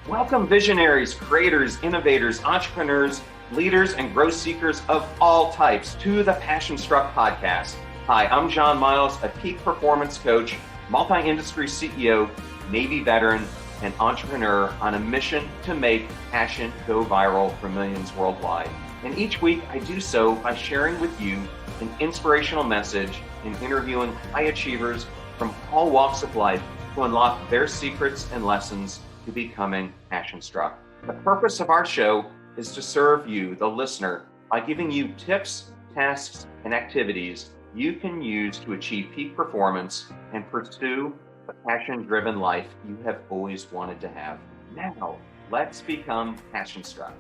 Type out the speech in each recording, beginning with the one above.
Welcome visionaries, creators, innovators, entrepreneurs, leaders, and growth seekers of all types to the Passion Struck podcast. Hi, I'm John Miles, a peak performance coach, multi-industry CEO, Navy veteran, and entrepreneur on a mission to make passion go viral for millions worldwide. And each week I do so by sharing with you an inspirational message and interviewing high achievers from all walks of life to unlock their secrets and lessons to becoming passion struck. The purpose of our show is to serve you, the listener, by giving you tips, tasks, and activities you can use to achieve peak performance and pursue the passion-driven life you have always wanted to have. Now, let's become passion struck.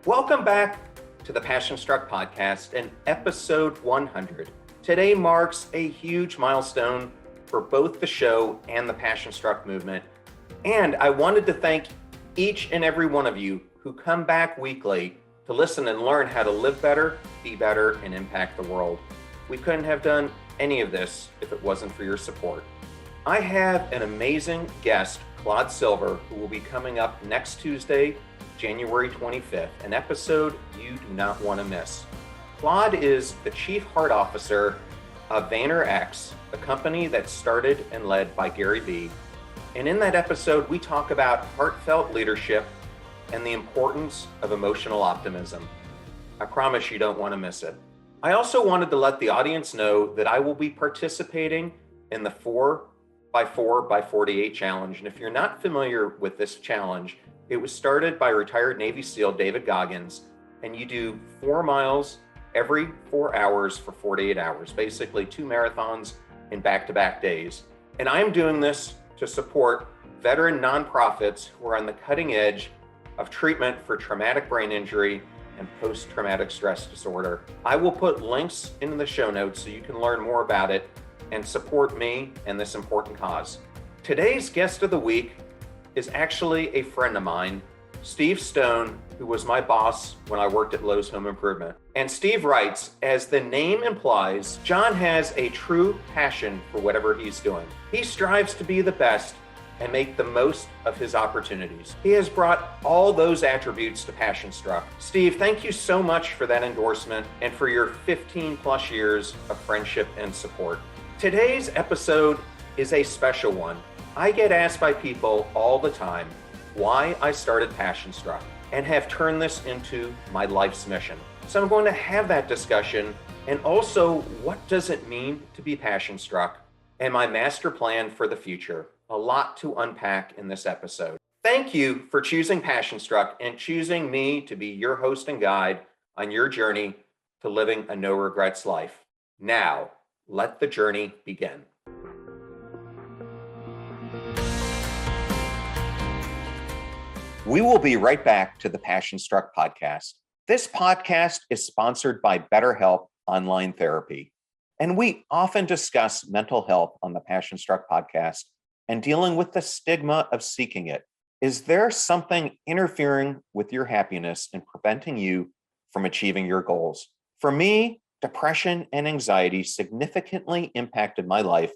Welcome back to the Passion Struck podcast and episode 100. Today marks a huge milestone for both the show and the Passion Struck movement. And I wanted to thank each and every one of you who come back weekly to listen and learn how to live better, be better, and impact the world. We couldn't have done any of this if it wasn't for your support. I have an amazing guest, Claude Silver, who will be coming up next Tuesday, January 25th, an episode you do not want to miss. Claude is the Chief Heart Officer of VaynerX, a company that's started and led by Gary Vee. And in that episode, we talk about heartfelt leadership and the importance of emotional optimism. I promise you don't want to miss it. I also wanted to let the audience know that I will be participating in the 4x4x48 challenge. And if you're not familiar with this challenge, it was started by retired Navy SEAL David Goggins, and you do 4 miles every 4 hours for 48 hours, basically 2 marathons in back-to-back days. And I'm doing this to support veteran nonprofits who are on the cutting edge of treatment for traumatic brain injury and post-traumatic stress disorder. I will put links in the show notes so you can learn more about it and support me and this important cause. Today's guest of the week is actually a friend of mine, Steve Stone, who was my boss when I worked at Lowe's Home Improvement. And Steve writes, as the name implies, John has a true passion for whatever he's doing. He strives to be the best and make the most of his opportunities. He has brought all those attributes to Passion Struck. Steve, thank you so much for that endorsement and for your 15 plus years of friendship and support. Today's episode is a special one. I get asked by people all the time why I started Passion Struck and have turned this into my life's mission. So I'm going to have that discussion, and also what does it mean to be passion struck and my master plan for the future. A lot to unpack in this episode. Thank you for choosing Passion Struck and choosing me to be your host and guide on your journey to living a no regrets life. Now, let the journey begin. We will be right back to the Passion Struck podcast. This podcast is sponsored by BetterHELP Online Therapy, and we often discuss mental health on the Passion Struck podcast and dealing with the stigma of seeking it. Is there something interfering with your happiness and preventing you from achieving your goals? For me, depression and anxiety significantly impacted my life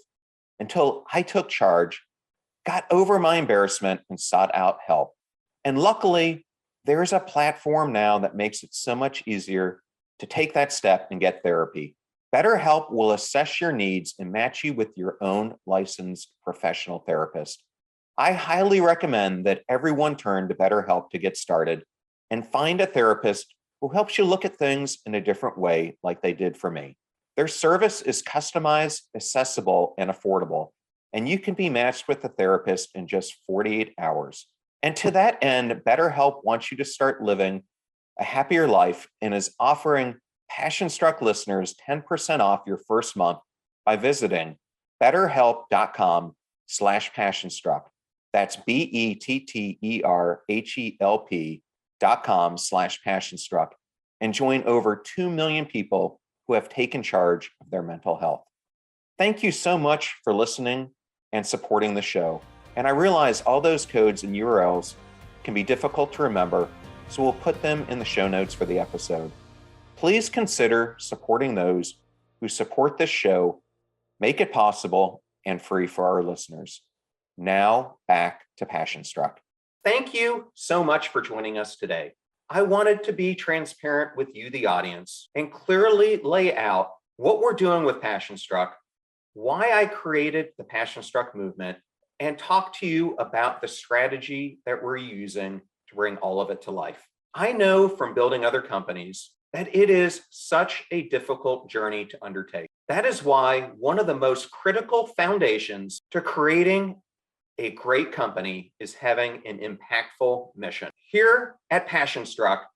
until I took charge, got over my embarrassment, and sought out help. And luckily, there is a platform now that makes it so much easier to take that step and get therapy. BetterHELP will assess your needs and match you with your own licensed professional therapist. I highly recommend that everyone turn to BetterHELP to get started and find a therapist who helps you look at things in a different way like they did for me. Their service is customized, accessible, and affordable, and you can be matched with a therapist in just 48 hours. And to that end, BetterHELP wants you to start living a happier life and is offering Passion Struck listeners 10% off your first month by visiting betterhelp.com/passionstruck. That's BetterHelp.com/passionstruck and join over 2 million people who have taken charge of their mental health. Thank you so much for listening and supporting the show. And I realize all those codes and URLs can be difficult to remember, so we'll put them in the show notes for the episode. Please consider supporting those who support this show, make it possible and free for our listeners. Now back to Passion Struck. Thank you so much for joining us today. I wanted to be transparent with you, the audience, and clearly lay out what we're doing with Passion Struck, why I created the Passion Struck movement, and talk to you about the strategy that we're using to bring all of it to life. I know from building other companies that it is such a difficult journey to undertake. That is why one of the most critical foundations to creating a great company is having an impactful mission. Here at Passion Struck,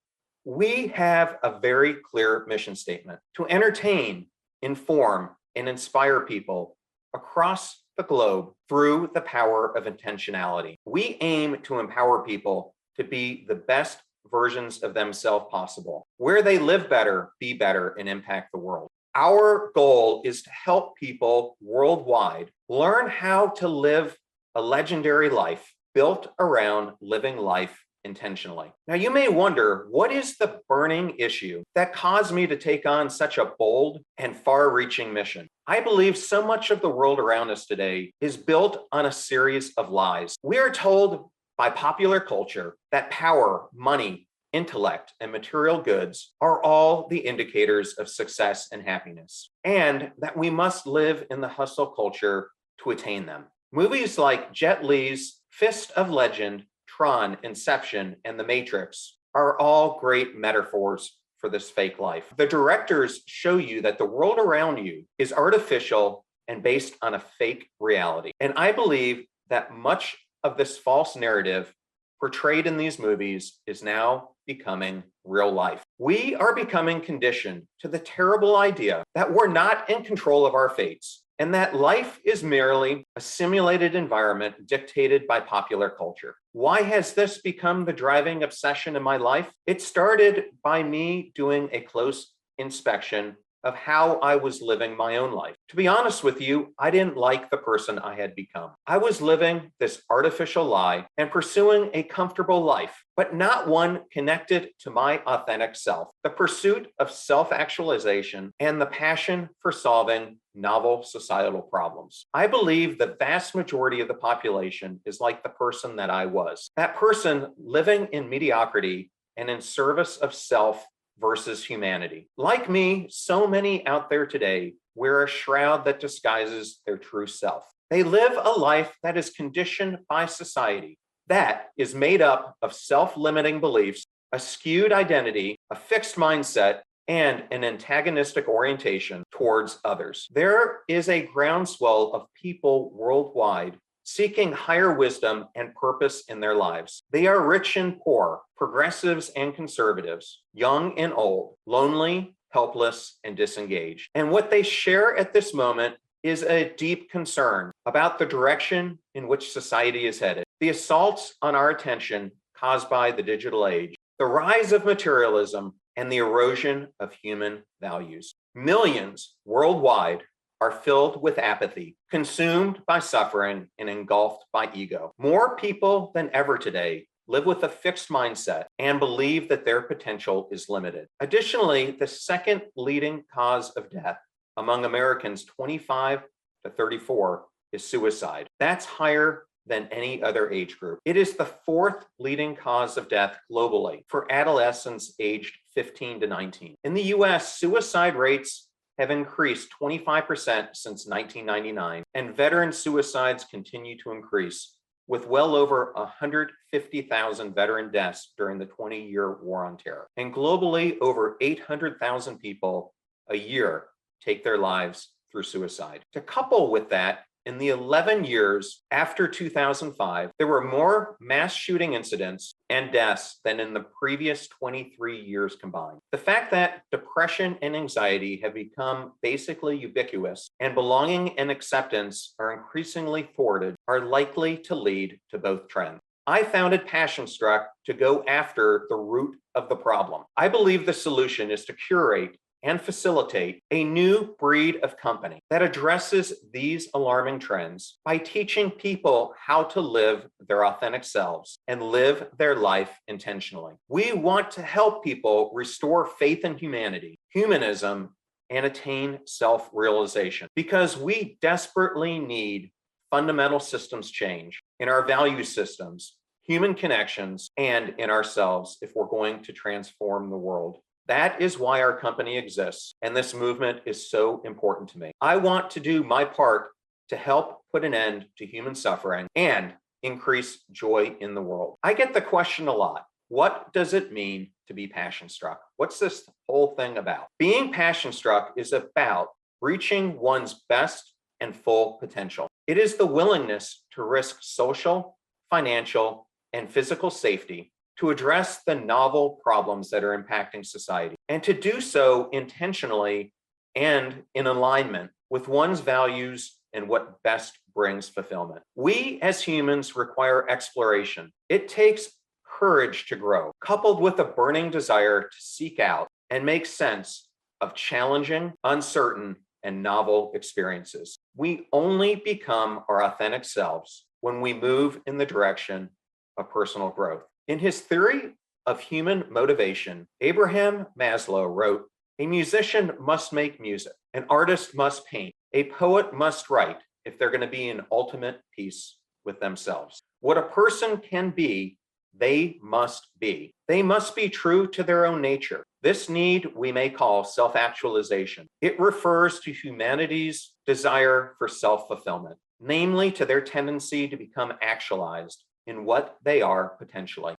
we have a very clear mission statement to entertain, inform, and inspire people across the globe through the power of intentionality. We aim to empower people to be the best versions of themselves possible, where they live better, be better, and impact the world. Our goal is to help people worldwide learn how to live a legendary life built around living life intentionally. Now, you may wonder, what is the burning issue that caused me to take on such a bold and far-reaching mission? I believe so much of the world around us today is built on a series of lies. We are told by popular culture that power, money, intellect, and material goods are all the indicators of success and happiness, and that we must live in the hustle culture to attain them. Movies like Jet Li's Fist of Legend, Tron, Inception, and The Matrix are all great metaphors for this fake life. The directors show you that the world around you is artificial and based on a fake reality. And I believe that much of this false narrative portrayed in these movies is now becoming real life. We are becoming conditioned to the terrible idea that we're not in control of our fates, and that life is merely a simulated environment dictated by popular culture. Why has this become the driving obsession in my life? It started by me doing a close inspection of how I was living my own life. To be honest with you, I didn't like the person I had become. I was living this artificial lie and pursuing a comfortable life, but not one connected to my authentic self. The pursuit of self-actualization and the passion for solving novel societal problems. I believe the vast majority of the population is like the person that I was. That person living in mediocrity and in service of self versus humanity. Like me, so many out there today wear a shroud that disguises their true self. They live a life that is conditioned by society, that is made up of self-limiting beliefs, a skewed identity, a fixed mindset, and an antagonistic orientation towards others. There is a groundswell of people worldwide seeking higher wisdom and purpose in their lives. They are rich and poor, progressives and conservatives, young and old, lonely, helpless, and disengaged. And what they share at this moment is a deep concern about the direction in which society is headed, the assaults on our attention caused by the digital age, the rise of materialism, and the erosion of human values. Millions worldwide are filled with apathy, consumed by suffering, and engulfed by ego. More people than ever today live with a fixed mindset and believe that their potential is limited. Additionally, the second leading cause of death among Americans 25 to 34 is suicide. That's higher than any other age group. It is the fourth leading cause of death globally for adolescents aged 15 to 19. In the US, suicide rates have increased 25% since 1999, and veteran suicides continue to increase, with well over 150,000 veteran deaths during the 20-year war on terror. And globally, over 800,000 people a year take their lives through suicide. To couple with that, in the 11 years after 2005, there were more mass shooting incidents and deaths than in the previous 23 years combined. The fact that depression and anxiety have become basically ubiquitous and belonging and acceptance are increasingly thwarted are likely to lead to both trends. I founded Passion Struck to go after the root of the problem. I believe the solution is to curate and facilitate a new breed of company that addresses these alarming trends by teaching people how to live their authentic selves and live their life intentionally. We want to help people restore faith in humanity, humanism, and attain self-realization, because we desperately need fundamental systems change in our value systems, human connections, and in ourselves if we're going to transform the world. That is why our company exists, and this movement is so important to me. I want to do my part to help put an end to human suffering and increase joy in the world. I get the question a lot. What does it mean to be passion struck? What's this whole thing about? Being passion struck is about reaching one's best and full potential. It is the willingness to risk social, financial, and physical safety to address the novel problems that are impacting society, and to do so intentionally and in alignment with one's values and what best brings fulfillment. We as humans require exploration. It takes courage to grow, coupled with a burning desire to seek out and make sense of challenging, uncertain, and novel experiences. We only become our authentic selves when we move in the direction of personal growth. In his theory of human motivation, Abraham Maslow wrote, "A musician must make music, an artist must paint, a poet must write if they're going to be in ultimate peace with themselves. What a person can be, they must be. They must be true to their own nature. This need we may call self-actualization. It refers to humanity's desire for self-fulfillment, namely to their tendency to become actualized in what they are potentially.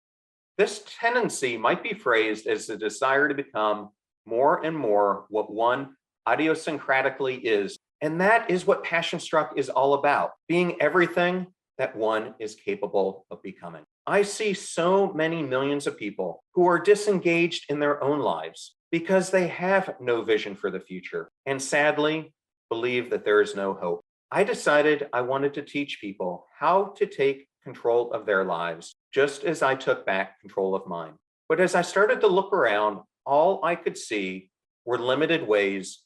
This tendency might be phrased as the desire to become more and more what one idiosyncratically is. And that is what Passion Struck is all about, being everything that one is capable of becoming. I see so many millions of people who are disengaged in their own lives because they have no vision for the future and sadly believe that there is no hope. I decided I wanted to teach people how to take control of their lives, just as I took back control of mine. But as I started to look around, all I could see were limited ways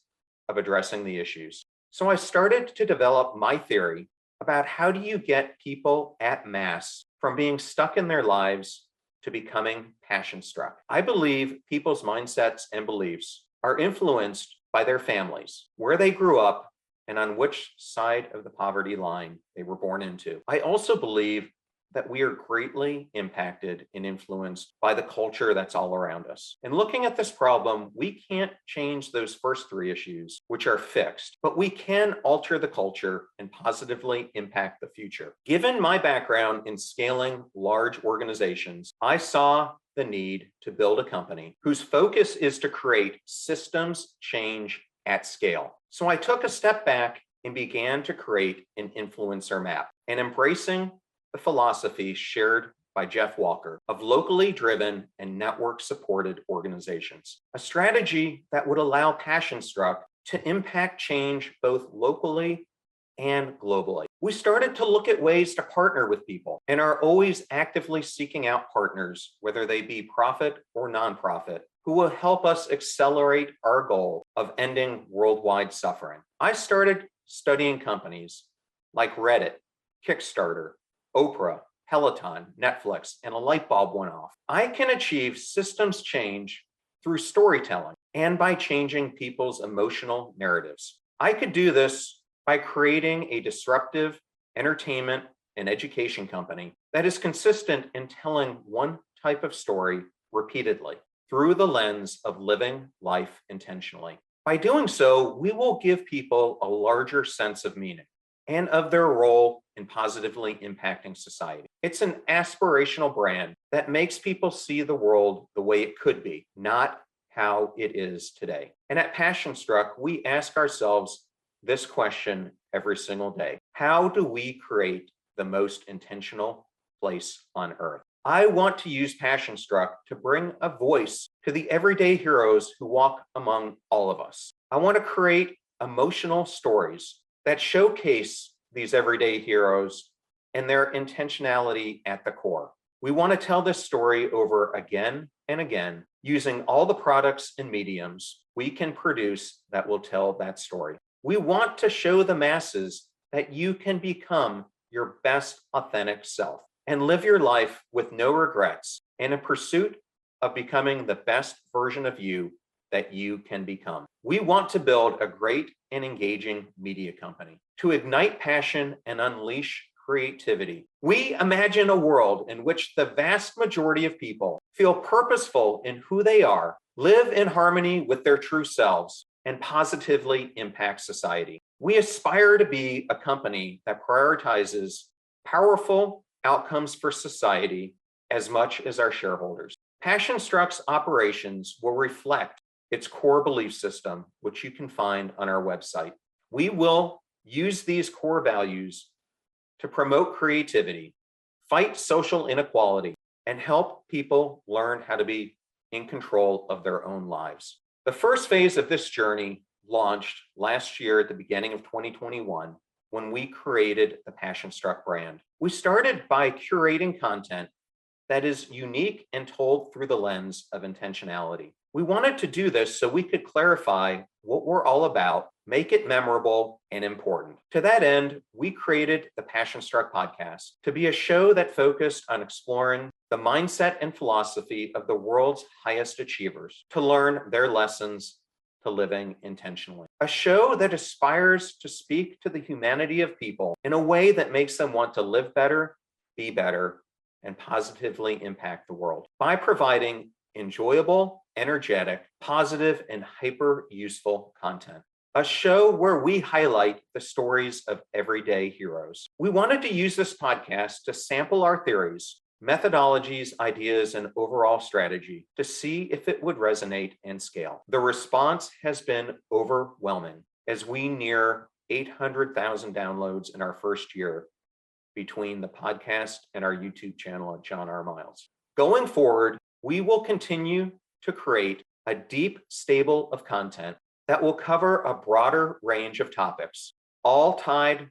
of addressing the issues. So I started to develop my theory about how do you get people at mass from being stuck in their lives to becoming passion struck. I believe people's mindsets and beliefs are influenced by their families, where they grew up, and on which side of the poverty line they were born into. I also believe that we are greatly impacted and influenced by the culture that's all around us. In looking at this problem, we can't change those first three issues, which are fixed, but we can alter the culture and positively impact the future. Given my background in scaling large organizations, I saw the need to build a company whose focus is to create systems change at scale. So I took a step back and began to create an influencer map, and embracing the philosophy shared by Jeff Walker of locally driven and network supported organizations, a strategy that would allow Passion Struck to impact change both locally and globally. We started to look at ways to partner with people and are always actively seeking out partners, whether they be profit or nonprofit, who will help us accelerate our goal of ending worldwide suffering. I started studying companies like Reddit, Kickstarter, Oprah, Peloton, Netflix, and a light bulb went off. I can achieve systems change through storytelling and by changing people's emotional narratives. I could do this by creating a disruptive entertainment and education company that is consistent in telling one type of story repeatedly through the lens of living life intentionally. By doing so, we will give people a larger sense of meaning and of their role in positively impacting society. It's an aspirational brand that makes people see the world the way it could be, not how it is today. And at Passion Struck, we ask ourselves this question every single day. How do we create the most intentional place on earth? I want to use Passion Struck to bring a voice to the everyday heroes who walk among all of us. I want to create emotional stories that showcase these everyday heroes and their intentionality at the core. We want to tell this story over again and again, using all the products and mediums we can produce that will tell that story. We want to show the masses that you can become your best authentic self and live your life with no regrets and in pursuit of becoming the best version of you that you can become. We want to build a great and engaging media company to ignite passion and unleash creativity. We imagine a world in which the vast majority of people feel purposeful in who they are, live in harmony with their true selves, and positively impact society. We aspire to be a company that prioritizes powerful outcomes for society as much as our shareholders. Passion Struck's operations will reflect its core belief system, which you can find on our website. We will use these core values to promote creativity, fight social inequality, and help people learn how to be in control of their own lives. The first phase of this journey launched last year at the beginning of 2021 when we created the Passion Struck brand. We started by curating content that is unique and told through the lens of intentionality. We wanted to do this so we could clarify what we're all about, make it memorable and important. To that end, we created the Passion Struck podcast to be a show that focused on exploring the mindset and philosophy of the world's highest achievers to learn their lessons to living intentionally. A show that aspires to speak to the humanity of people in a way that makes them want to live better, be better, and positively impact the world by providing enjoyable, energetic, positive, and hyper useful content. A show where we highlight the stories of everyday heroes. We wanted to use this podcast to sample our theories, methodologies, ideas, and overall strategy to see if it would resonate and scale. The response has been overwhelming as we near 800,000 downloads in our first year between the podcast and our YouTube channel at John R. Miles. Going forward, we will continue to create a deep stable of content that will cover a broader range of topics, all tied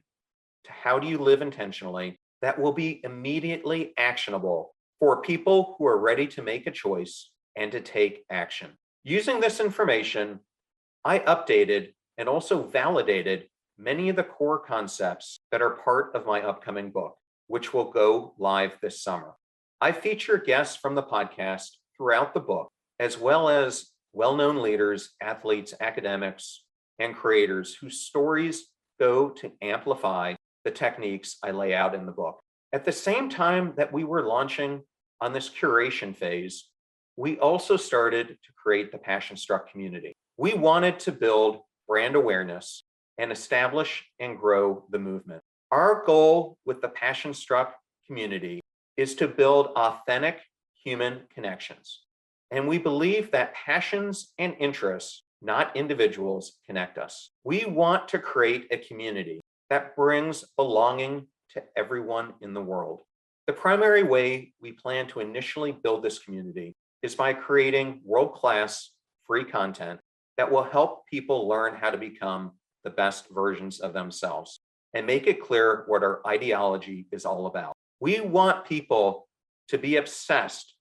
to how do you live intentionally, that will be immediately actionable for people who are ready to make a choice and to take action. Using this information, I updated and also validated many of the core concepts that are part of my upcoming book, which will go live this summer. I feature guests from the podcast throughout the book, as well as well-known leaders, athletes, academics, and creators whose stories go to amplify the techniques I lay out in the book. At the same time that we were launching on this curation phase, we also started to create the Passion Struck community. We wanted to build brand awareness and establish and grow the movement. Our goal with the Passion Struck community is to build authentic human connections. And we believe that passions and interests, not individuals, connect us. We want to create a community that brings belonging to everyone in the world. The primary way we plan to initially build this community is by creating world-class free content that will help people learn how to become the best versions of themselves and make it clear what our ideology is all about. We want people to be obsessed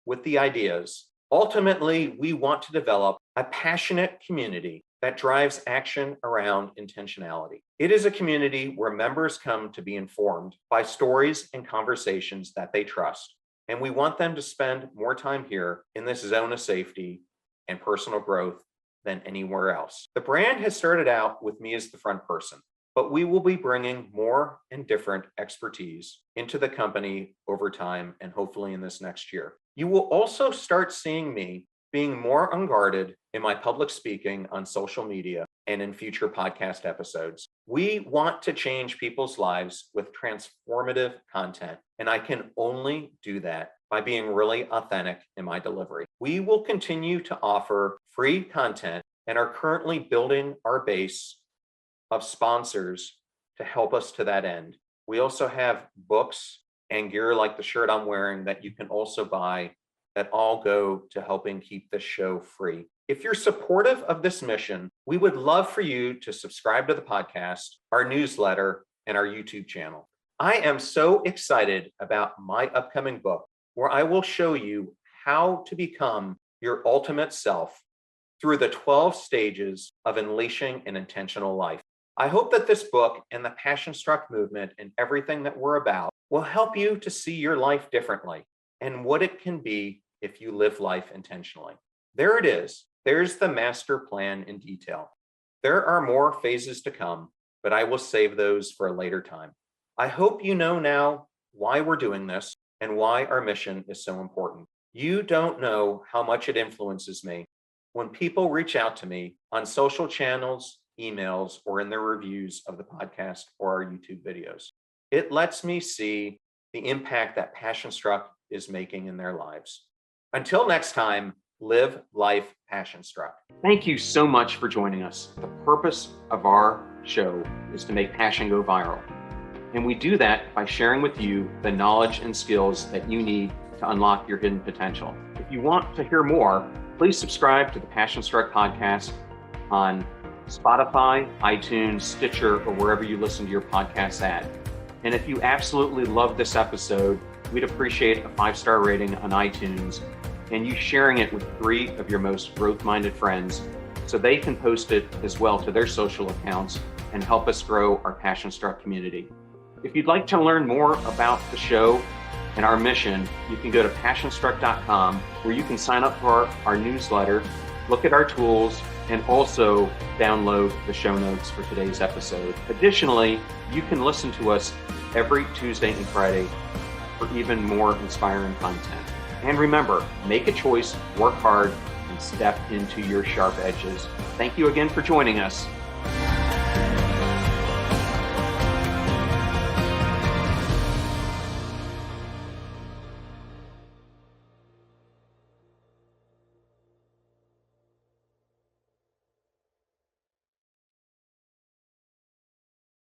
with the ideas. Ultimately, we want to develop a passionate community that drives action around intentionality. It is a community where members come to be informed by stories and conversations that they trust. And we want them to spend more time here in this zone of safety and personal growth than anywhere else. The brand has started out with me as the front person, but we will be bringing more and different expertise into the company over time and hopefully in this next year. You will also start seeing me being more unguarded in my public speaking on social media and in future podcast episodes. We want to change people's lives with transformative content, and I can only do that by being really authentic in my delivery. We will continue to offer free content and are currently building our base of sponsors to help us to that end. We also have books and gear like the shirt I'm wearing that you can also buy that all go to helping keep this show free. If you're supportive of this mission, we would love for you to subscribe to the podcast, our newsletter, and our YouTube channel. I am so excited about my upcoming book, where I will show you how to become your ultimate self through the 12 stages of unleashing an intentional life. I hope that this book and the Passion Struck movement and everything that we're about will help you to see your life differently and what it can be if you live life intentionally. There it is. There's the master plan in detail. There are more phases to come, but I will save those for a later time. I hope you know now why we're doing this and why our mission is so important. You don't know how much it influences me when people reach out to me on social channels, emails, or in their reviews of the podcast or our YouTube videos. It lets me see the impact that Passion Struck is making in their lives. Until next time, live life passion struck. Thank you so much for joining us. The purpose of our show is to make passion go viral. And we do that by sharing with you the knowledge and skills that you need to unlock your hidden potential. If you want to hear more, please subscribe to the Passion Struck podcast on Spotify, iTunes, Stitcher, or wherever you listen to your podcasts at. And if you absolutely love this episode, we'd appreciate a 5-star rating on iTunes and you sharing it with 3 of your most growth-minded friends so they can post it as well to their social accounts and help us grow our Passion Struck community. If you'd like to learn more about the show and our mission, you can go to passionstruck.com where you can sign up for our newsletter, look at our tools, and also download the show notes for today's episode. Additionally, you can listen to us every Tuesday and Friday for even more inspiring content. And remember, make a choice, work hard, and step into your sharp edges. Thank you again for joining us.